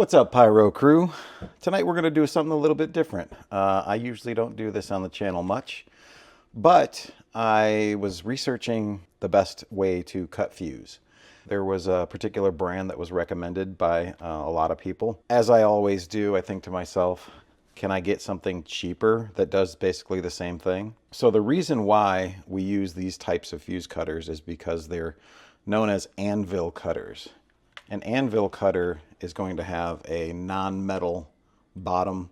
What's up, Pyro crew? Tonight we're going to do something a little bit different. I usually don't do this on the channel much, but I was researching the best way to cut fuse. There was a particular brand that was recommended by a lot of people. As I always do, I think to myself, can I get something cheaper that does basically the same thing? So the reason why we use these types of fuse cutters is because they're known as ANVIL cutters. An ANVIL cutter is going to have a non-metal bottom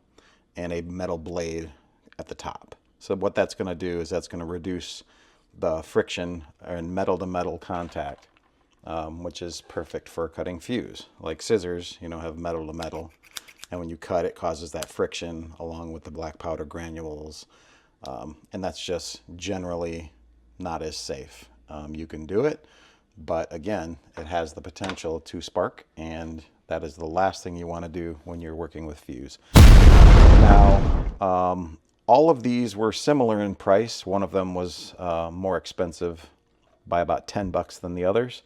and a metal blade at the top. So what that's going to do is that's going to reduce the friction and metal-to-metal contact, which is perfect for cutting fuse. Like scissors, have metal-to-metal, and when you cut, it causes that friction along with the black powder granules, and that's just generally not as safe. You can do it, but again, it has the potential to spark, and that is the last thing you want to do when you're working with fuse. Now, all of these were similar in price. One of them was more expensive by about 10 bucks than the others.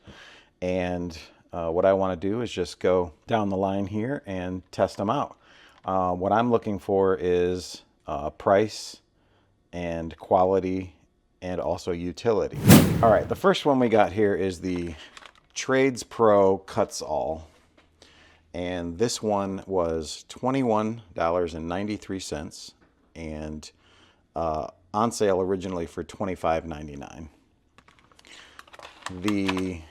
And what I want to do is just go down the line here and test them out. What I'm looking for is price and quality and also utility. All right, the first one we got here is the Trades Pro Cuts All. And this one was $21.93 and on sale originally for $25.99. The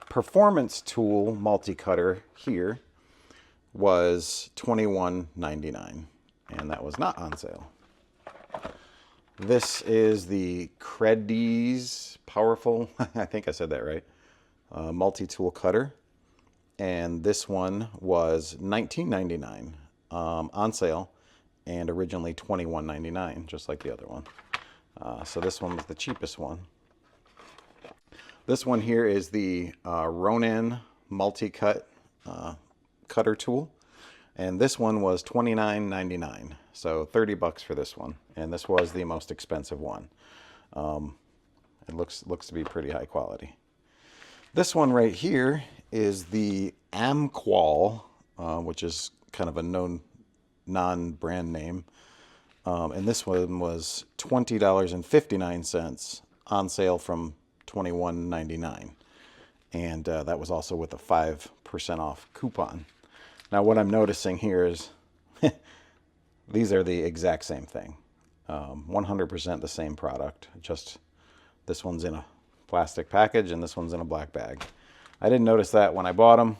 Performance Tool multi-cutter here was $21.99, and that was not on sale. This is the Credis Powerful, I think I said that right, multi-tool cutter. And this one was $19.99 on sale, and originally $21.99, just like the other one. So this one was the cheapest one. This one here is the Ronin multi-cut cutter tool, and this one was $29.99, so 30 bucks for this one, and this was the most expensive one. It looks to be pretty high quality. This one right here is the AMQUAL, which is kind of a known non-brand name, and this one was $20.59 on sale from $21.99, and that was also with a 5% off coupon. Now what I'm noticing here is these are the exact same thing, 100% the same product, just this one's in a plastic package and this one's in a black bag. I didn't notice that when I bought them.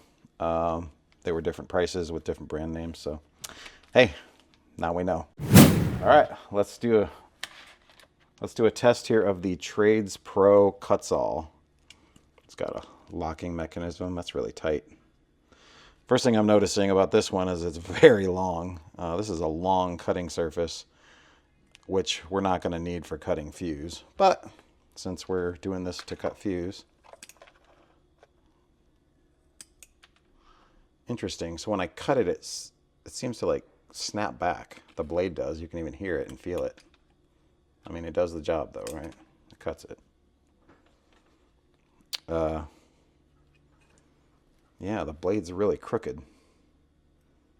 They were different prices with different brand names, so hey, now we know. All right, let's do a test here of the Trades Pro Cuts All. It's got a locking mechanism. That's really tight. First thing I'm noticing about this one is it's very long. This is a long cutting surface, which we're not going to need for cutting fuse. But since we're doing this to cut fuse, interesting. So when I cut it, it seems to like snap back. The blade does. You can even hear it and feel it. I mean, it does the job though, right? It cuts it. Yeah, the blade's really crooked.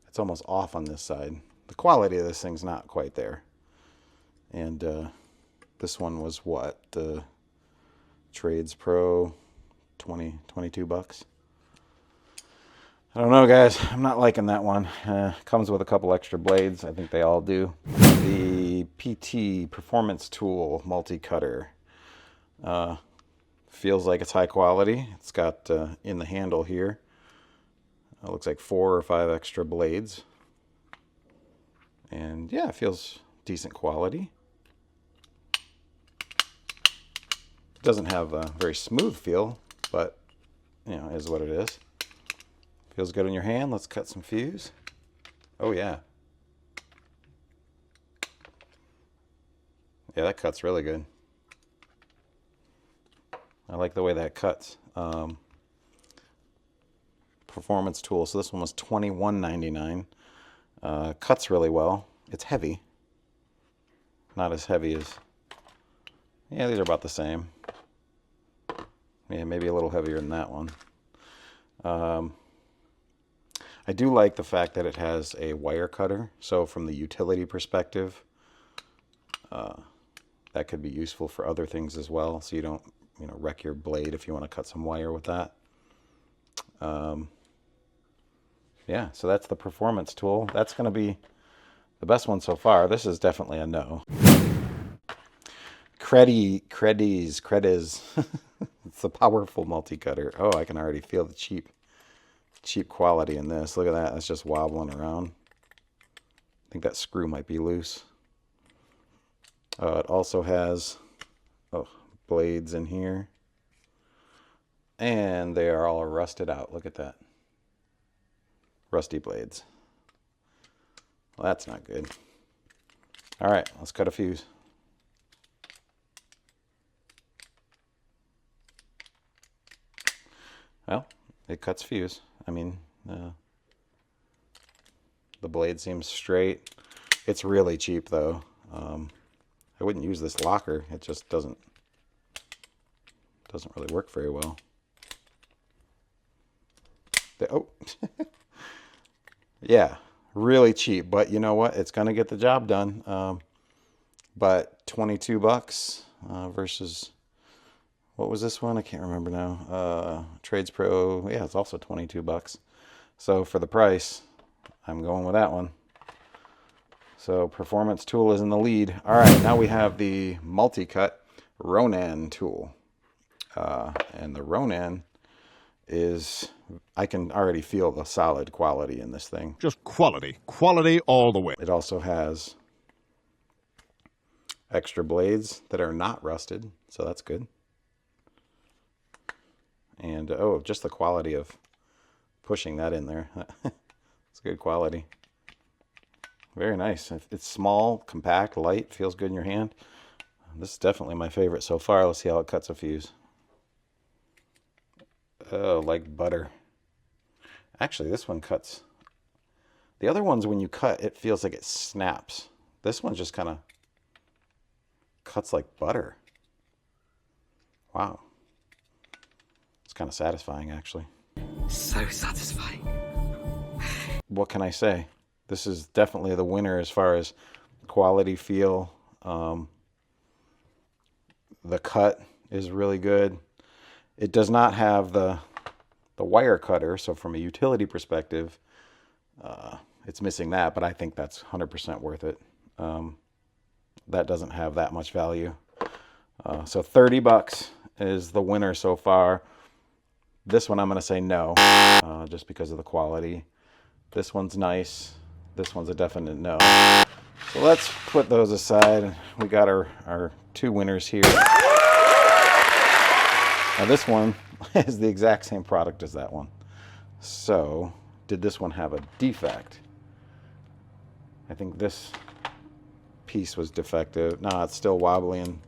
It's almost off on this side. The quality of this thing's not quite there. And this one was what? The Trades Pro, 22 bucks. I don't know, guys. I'm not liking that one. Comes with a couple extra blades. I think they all do. The PT Performance Tool multi-cutter. Feels like it's high quality. It's got in the handle here, it looks like 4 or 5 extra blades. And yeah, it feels decent quality. It doesn't have a very smooth feel, but is what it is. Feels good in your hand. Let's cut some fuse. Oh yeah. Yeah, that cuts really good. I like the way that cuts. Performance Tool. So this one was $21.99. Cuts really well. It's heavy. Not as heavy as... Yeah, these are about the same. Yeah, maybe a little heavier than that one. I do like the fact that it has a wire cutter. So from the utility perspective, that could be useful for other things as well. So you don't, wreck your blade if you want to cut some wire with that. Yeah, so that's the performance tool. That's going to be the best one so far. This is definitely a no. Credis. It's the powerful multi-cutter. Oh, I can already feel the cheap quality in this. Look at that. It's just wobbling around. I think that screw might be loose. It also has blades in here. And they are all rusted out. Look at that. Rusty blades. Well, that's not good. All right, let's cut a fuse. Well, it cuts fuse. I mean, the blade seems straight. It's really cheap though. I wouldn't use this locker. It just doesn't really work very well. Yeah, really cheap, but you know what? It's gonna get the job done. But 22 bucks versus, what was this one? I can't remember now. Trades Pro, yeah, it's also 22 bucks. So for the price, I'm going with that one. So performance tool is in the lead. All right, now we have the multi-cut Ronan tool. And the Ronan is, I can already feel the solid quality in this thing. Just quality all the way. It also has extra blades that are not rusted, so that's good. And just the quality of pushing that in there. It's good quality. Very nice. It's small, compact, light, feels good in your hand. This is definitely my favorite so far. Let's see how it cuts a fuse. Oh, like butter. Actually, this one cuts. The other ones, when you cut, it feels like it snaps. This one just kind of cuts like butter. Wow. It's kind of satisfying, actually. So satisfying. What can I say? This is definitely the winner as far as quality, feel. The cut is really good. It does not have the wire cutter, so from a utility perspective, it's missing that, but I think that's 100% worth it. That doesn't have that much value. So 30 bucks is the winner so far. This one I'm going to say no, just because of the quality. This one's nice. This one's a definite no. So let's put those aside. We got our two winners here. Now this one is the exact same product as that one. So did this one have a defect? I think this piece was defective. No, it's still wobbly, and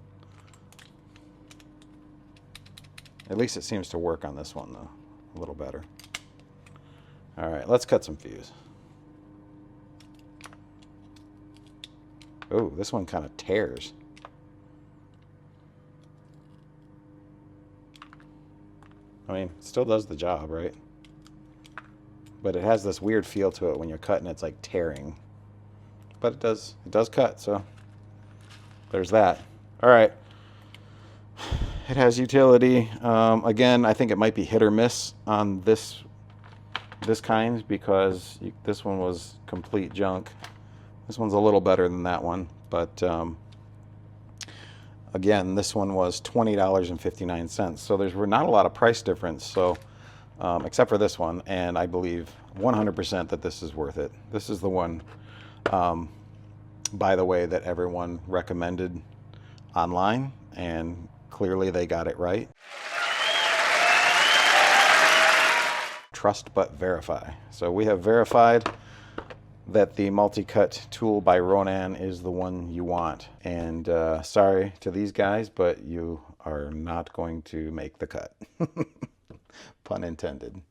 at least it seems to work on this one though, a little better. All right, let's cut some fuse. Oh, this one kind of tears. I mean, it still does the job, right? But it has this weird feel to it when you're cutting. It's like tearing. But it does cut, so there's that. All right. It has utility. Again, I think it might be hit or miss on this kind, because this one was complete junk. This one's a little better than that one, but again, this one was $20.59. So there's not a lot of price difference. So except for this one, and I believe 100% that this is worth it. This is the one, by the way, that everyone recommended online, and clearly they got it right. Trust but verify. So we have verified that the multi-cut tool by Ronan is the one you want. And sorry to these guys, but you are not going to make the cut. Pun intended.